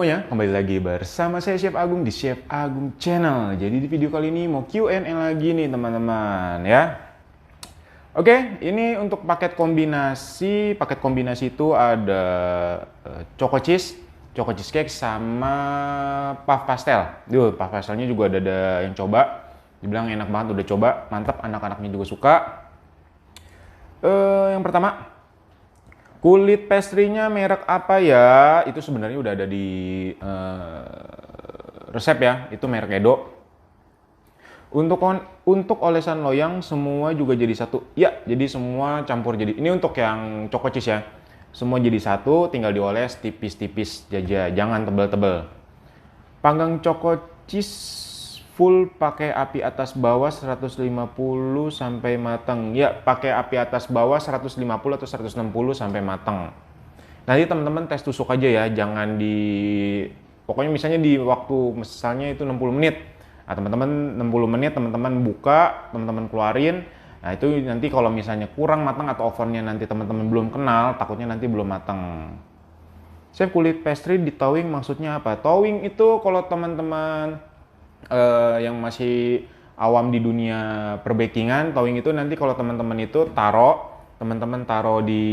semuanya, kembali lagi bersama saya Chef Agung di Chef Agung Channel. Jadi di video kali ini mau Q&A lagi nih teman-teman ya. Oke, ini untuk paket kombinasi. Paket kombinasi itu ada choco cheesecake sama puff pastel. Puff pastelnya juga ada yang coba. Dibilang enak banget, udah coba, mantap, anak-anaknya juga suka. Yang pertama, kulit pastry-nya merek apa ya? Itu sebenarnya udah ada di resep ya. Itu merek Edo. Untuk olesan loyang semua juga jadi satu. Ya, jadi semua campur jadi. Ini untuk yang choco cheese ya. Semua jadi satu, tinggal dioles tipis-tipis aja, jangan tebel-tebel. Panggang choco cheese full pakai api atas bawah 150 sampai matang. Ya, pakai api atas bawah 150 atau 160 sampai matang. Nanti teman-teman tes tusuk aja ya, jangan pokoknya misalnya di waktu misalnya itu 60 menit. Nah, teman-teman 60 menit teman-teman buka, teman-teman keluarin. Nah, itu nanti kalau misalnya kurang matang atau ovennya nanti teman-teman belum kenal, takutnya nanti belum matang. Chef, kulit pastry di towing maksudnya apa? Towing itu kalau teman-teman yang masih awam di dunia perbakingan, towing itu nanti kalau teman-teman itu teman-teman taruh di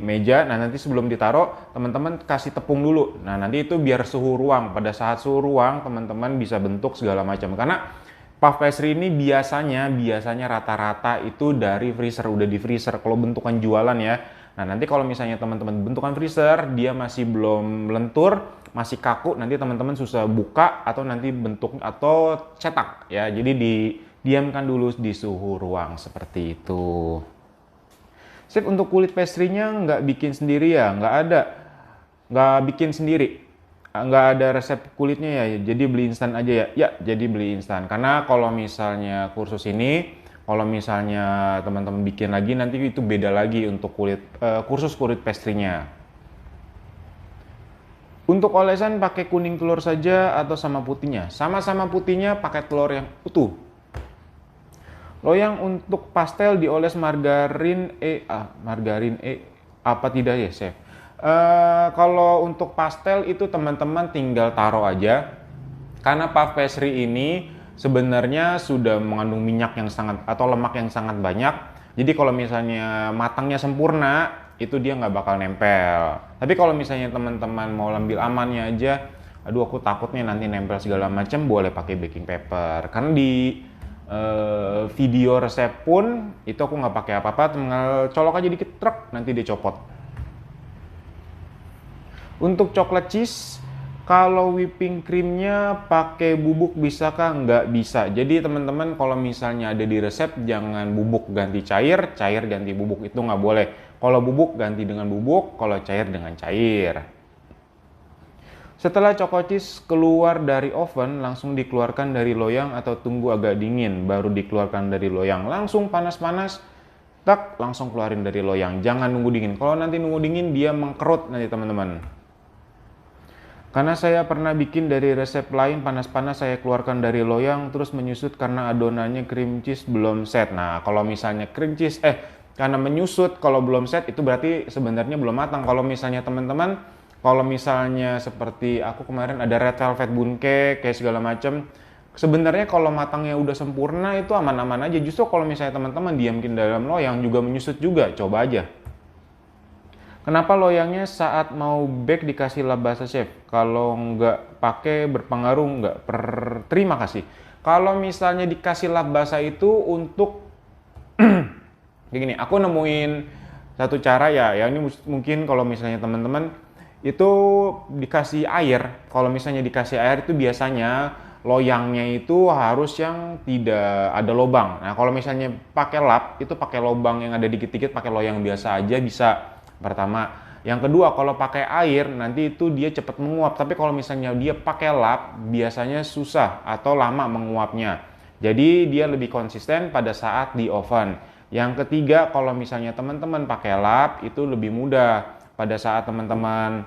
meja. Nah, nanti sebelum ditaruh teman-teman kasih tepung dulu. Nah, nanti itu biar suhu ruang. Pada saat suhu ruang teman-teman bisa bentuk segala macam. Karena puff pastry ini biasanya rata-rata itu dari freezer, udah di freezer kalau bentukan jualan ya. Nah, nanti kalau misalnya teman-teman bentukan freezer dia masih belum lentur, masih kaku, nanti teman-teman susah buka atau nanti bentuk atau cetak ya. Jadi didiamkan dulu di suhu ruang seperti itu. Chef, untuk kulit pastry-nya nggak bikin sendiri ya? Nggak bikin sendiri. Nggak ada resep kulitnya ya, jadi beli instan aja ya? Ya, jadi beli instan. Karena kalau misalnya kursus ini, kalau misalnya teman-teman bikin lagi, nanti itu beda lagi untuk kursus kulit pastry-nya. Untuk olesan pakai kuning telur saja atau sama putihnya? Sama-sama putihnya pakai telur yang utuh. Loyang untuk pastel dioles margarin apa tidak ya, Chef? Kalau untuk pastel itu teman-teman tinggal taruh aja. Karena puff pastry ini sebenarnya sudah mengandung minyak yang sangat atau lemak yang sangat banyak. Jadi kalau misalnya matangnya sempurna, itu dia nggak bakal nempel. Tapi kalau misalnya teman-teman mau ambil amannya aja, aduh aku takutnya nanti nempel segala macam, boleh pakai baking paper. Karena di video resep pun itu aku nggak pakai apa-apa, tinggal colok aja dikit, truk, nanti dia copot. Untuk coklat cheese, kalau whipping creamnya pakai bubuk bisakah? Nggak bisa. Jadi teman-teman kalau misalnya ada di resep, jangan bubuk ganti cair, cair ganti bubuk, itu nggak boleh. Kalau bubuk ganti dengan bubuk, kalau cair dengan cair. Setelah choco cheese keluar dari oven, langsung dikeluarkan dari loyang atau tunggu agak dingin, baru dikeluarkan dari loyang. Langsung panas-panas, tak, langsung keluarin dari loyang. Jangan nunggu dingin. Kalau nanti nunggu dingin, dia mengkerut nanti teman-teman. Karena saya pernah bikin dari resep lain, panas-panas saya keluarkan dari loyang, terus menyusut karena adonannya cream cheese belum set. Nah, kalau misalnya karena menyusut kalau belum set, itu berarti sebenarnya belum matang. Kalau misalnya teman-teman, kalau misalnya seperti aku kemarin ada red velvet bunke kayak segala macam, sebenarnya kalau matangnya udah sempurna itu aman-aman aja. Justru kalau misalnya teman-teman diamkin dalam loyang juga menyusut juga, coba aja. Kenapa loyangnya saat mau bake dikasih lap basah, Chef? Kalau nggak pakai berpengaruh nggak? Terima kasih. Kalau misalnya dikasih lap basah itu untuk begini, aku nemuin satu cara ya ini mungkin kalau misalnya teman-teman itu dikasih air. Kalau misalnya dikasih air itu biasanya loyangnya itu harus yang tidak ada lubang. Nah, kalau misalnya pakai lap, itu pakai lubang yang ada dikit-dikit, pakai loyang biasa aja bisa. Pertama. Yang kedua, kalau pakai air nanti itu dia cepat menguap. Tapi kalau misalnya dia pakai lap, biasanya susah atau lama menguapnya. Jadi dia lebih konsisten pada saat di oven. Yang ketiga, kalau misalnya teman-teman pakai lap, itu lebih mudah. Pada saat teman-teman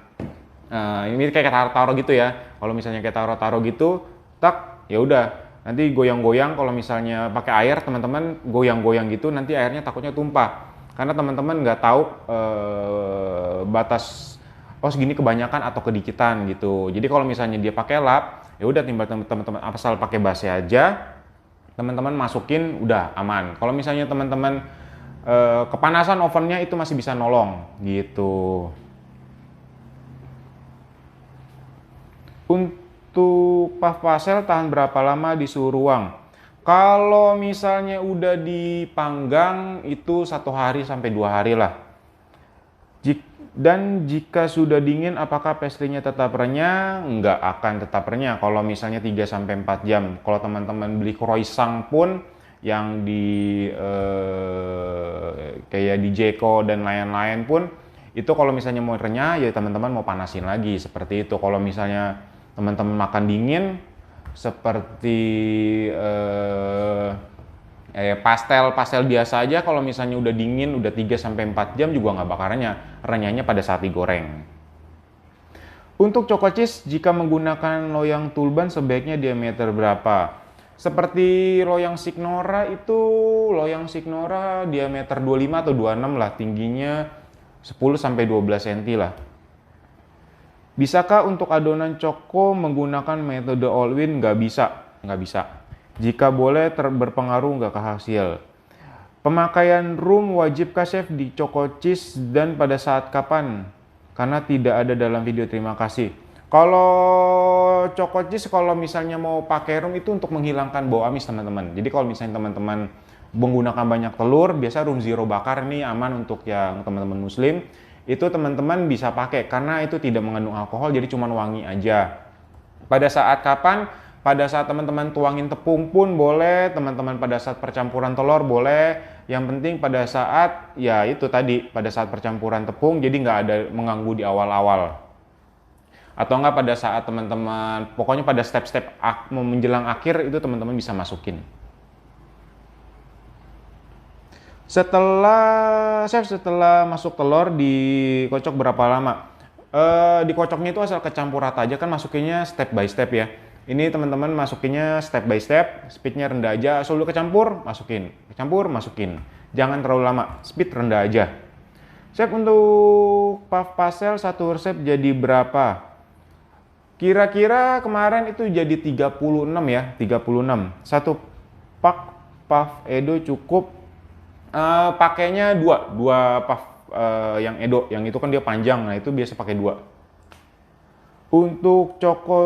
ini kayak taruh-taruh gitu ya. Kalau misalnya kayak taruh-taruh gitu, tak, ya udah. Nanti goyang-goyang, kalau misalnya pakai air, teman-teman goyang-goyang gitu, nanti airnya takutnya tumpah. Karena teman-teman nggak tahu batas oh segini kebanyakan atau kedikitan gitu. Jadi kalau misalnya dia pakai lap, ya udah tinggal teman-teman asal pakai base aja, teman-teman masukin udah aman. Kalau misalnya teman-teman kepanasan ovennya itu masih bisa nolong gitu. Untuk puff pastel tahan berapa lama di suhu ruang? Kalau misalnya udah dipanggang itu 1 hari sampai 2 hari lah. Dan jika sudah dingin apakah pastry-nya tetap renyah? Nggak akan tetap renyah kalau misalnya 3 sampai 4 jam. Kalau teman-teman beli croissant pun yang di kayak di Jeko dan lain-lain pun itu kalau misalnya mau renyah ya teman-teman mau panasin lagi seperti itu. Kalau misalnya teman-teman makan dingin seperti pastel biasa aja kalau misalnya udah dingin udah 3 sampai 4 jam juga nggak bakal renyah. Renyahnya pada saat digoreng. Untuk choco cheese jika menggunakan loyang tulban sebaiknya diameter berapa? Seperti loyang Signora itu loyang Signora diameter 25 atau 26 lah, tingginya 10 sampai 12 cm lah. Bisakah untuk adonan coko menggunakan metode all-in? Nggak bisa. Jika boleh berpengaruh nggak ke hasil. Pemakaian room wajibkah chef di choco cheese dan pada saat kapan? Karena tidak ada dalam video, terima kasih. Kalau choco cheese kalau misalnya mau pakai room itu untuk menghilangkan bau amis teman-teman. Jadi kalau misalnya teman-teman menggunakan banyak telur, biasa room zero bakar ini aman untuk yang teman-teman muslim. Itu teman-teman bisa pakai karena itu tidak mengandung alkohol jadi cuma wangi aja. Pada saat kapan? Pada saat teman-teman tuangin tepung pun boleh, teman-teman pada saat percampuran telur boleh. Yang penting pada saat ya itu tadi pada saat percampuran tepung jadi nggak ada mengganggu di awal-awal. Atau nggak pada saat teman-teman pokoknya pada step-step menjelang akhir itu teman-teman bisa masukin. Setelah masuk telur dikocok berapa lama? Dikocoknya itu asal kecampur rata aja kan masukinnya step by step ya. Ini teman-teman masukinnya step by step, speednya rendah aja, asal udah kecampur masukin. Jangan terlalu lama, speed rendah aja. Chef untuk puff pastel satu resep jadi berapa? Kira-kira kemarin itu jadi 36 ya, 36. Satu pak puff Edo cukup. Pakainya dua puff yang Edo, yang itu kan dia panjang, nah itu biasa pakai 2. Untuk choco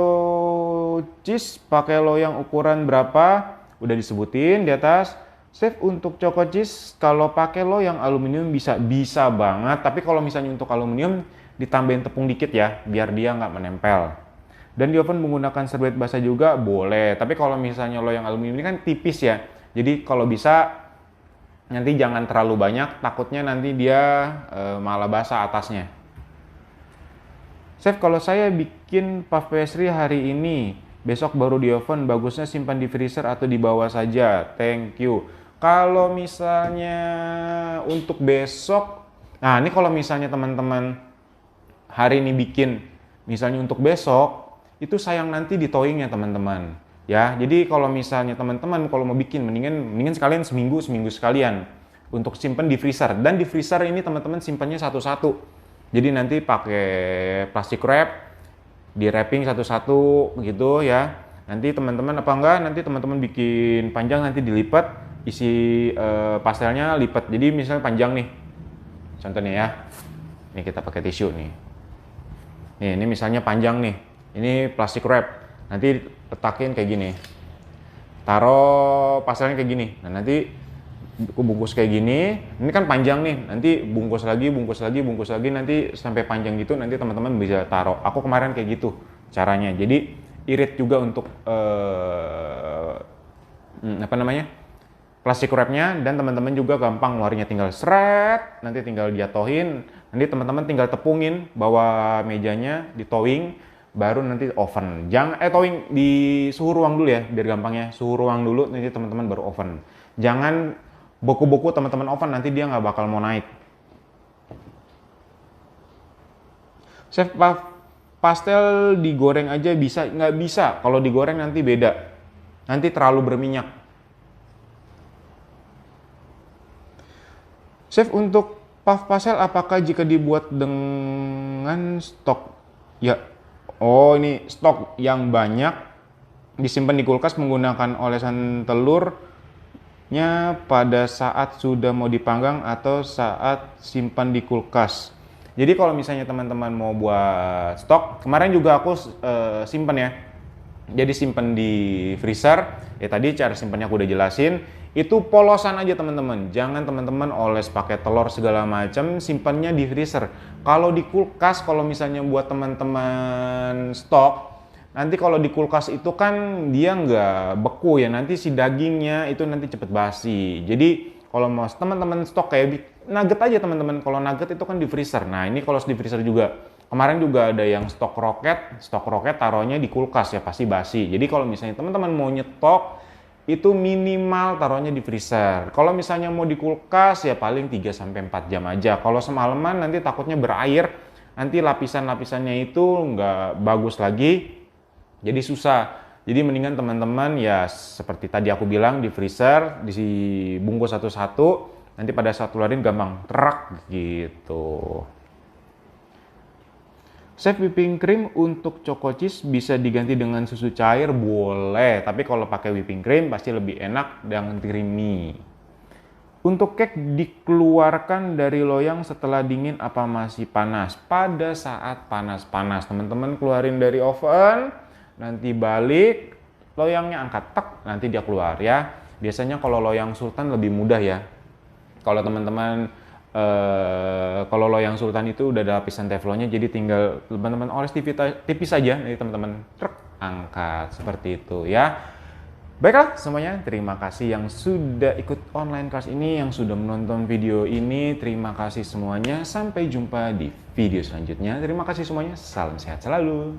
cheese pakai loyang ukuran berapa? Udah disebutin di atas. Chef untuk choco cheese kalau pakai loyang aluminium bisa banget, tapi kalau misalnya untuk aluminium ditambahin tepung dikit ya, biar dia nggak menempel. Dan di oven menggunakan serbet basah juga boleh, tapi kalau misalnya loyang aluminium ini kan tipis ya, jadi kalau bisa nanti jangan terlalu banyak, takutnya nanti dia malah basah atasnya. Chef, kalau saya bikin puff pastry hari ini, besok baru di oven, bagusnya simpan di freezer atau di bawah saja? Thank you. Kalau misalnya untuk besok, nah ini kalau misalnya teman-teman hari ini bikin, misalnya untuk besok, itu sayang nanti di thawing ya teman-teman. Ya, jadi kalau misalnya teman-teman kalau mau bikin mendingan sekalian seminggu sekalian untuk simpan di freezer. Dan di freezer ini teman-teman simpannya satu-satu. Jadi nanti pakai plastik wrap, di wrapping satu-satu gitu ya. Nanti teman-teman nanti teman-teman bikin panjang nanti dilipat, isi pastelnya lipat. Jadi misalnya panjang nih. Contohnya ya. Ini kita pakai tisu nih. Nih, ini misalnya panjang nih. Ini plastik wrap. Nanti letakin kayak gini, taruh pastelnya kayak gini. Nah nanti bungkus kayak gini, ini kan panjang nih, nanti bungkus lagi, nanti sampai panjang gitu, nanti teman-teman bisa taruh. Aku kemarin kayak gitu caranya, jadi irit juga untuk plastik wrapnya, dan teman-teman juga gampang ngeluarinnya, tinggal seret, nanti tinggal dijatuhin, nanti teman-teman tinggal tepungin bawah mejanya, di thawing, baru nanti oven. Jangan thawing di suhu ruang dulu ya, biar gampangnya. Suhu ruang dulu, nanti teman-teman baru oven. Jangan boku-boku teman-teman oven, nanti dia nggak bakal mau naik. Chef, pastel digoreng aja bisa? Nggak bisa. Kalau digoreng nanti beda. Nanti terlalu berminyak. Chef, untuk Puff pastel apakah jika dibuat dengan stok? Ya, oh ini stok yang banyak disimpan di kulkas menggunakan olesan telurnya pada saat sudah mau dipanggang atau saat simpan di kulkas. Jadi kalau misalnya teman-teman mau buat stok, kemarin juga aku simpan ya. Jadi simpan di freezer, ya tadi cara simpannya aku udah jelasin. Itu polosan aja teman-teman, jangan teman-teman oles pakai telur segala macam, simpannya di freezer. Kalau di kulkas, kalau misalnya buat teman-teman stok, nanti kalau di kulkas itu kan dia nggak beku ya, nanti si dagingnya itu nanti cepet basi. Jadi kalau mau teman-teman stok kayak nugget aja teman-teman, kalau nugget itu kan di freezer. Nah ini kalau di freezer juga, kemarin juga ada yang stok roket taruhnya di kulkas ya pasti basi. Jadi kalau misalnya teman-teman mau nyetok, itu minimal taruhnya di freezer. Kalau misalnya mau di kulkas ya paling 3-4 jam aja. Kalau semalaman nanti takutnya berair, nanti lapisan-lapisannya itu nggak bagus lagi, jadi susah. Jadi mendingan teman-teman ya seperti tadi aku bilang di freezer, dibungkus satu-satu, nanti pada saat keluarin gampang terak gitu. Chef, whipping cream untuk choco cheese bisa diganti dengan susu cair? Boleh, tapi kalau pakai whipping cream pasti lebih enak dan creamy. Untuk cake dikeluarkan dari loyang setelah dingin apa masih panas? Pada saat panas-panas, teman-teman keluarin dari oven, nanti balik, loyangnya angkat, tek, nanti dia keluar ya. Biasanya kalau loyang sultan lebih mudah ya. Kalau teman-teman kalau loyang sultan itu udah ada lapisan teflonnya, jadi tinggal teman-teman oles tipis saja, jadi teman-teman angkat seperti itu ya. Baiklah semuanya, terima kasih yang sudah ikut online class ini, yang sudah menonton video ini, terima kasih semuanya. Sampai jumpa di video selanjutnya. Terima kasih semuanya, salam sehat selalu.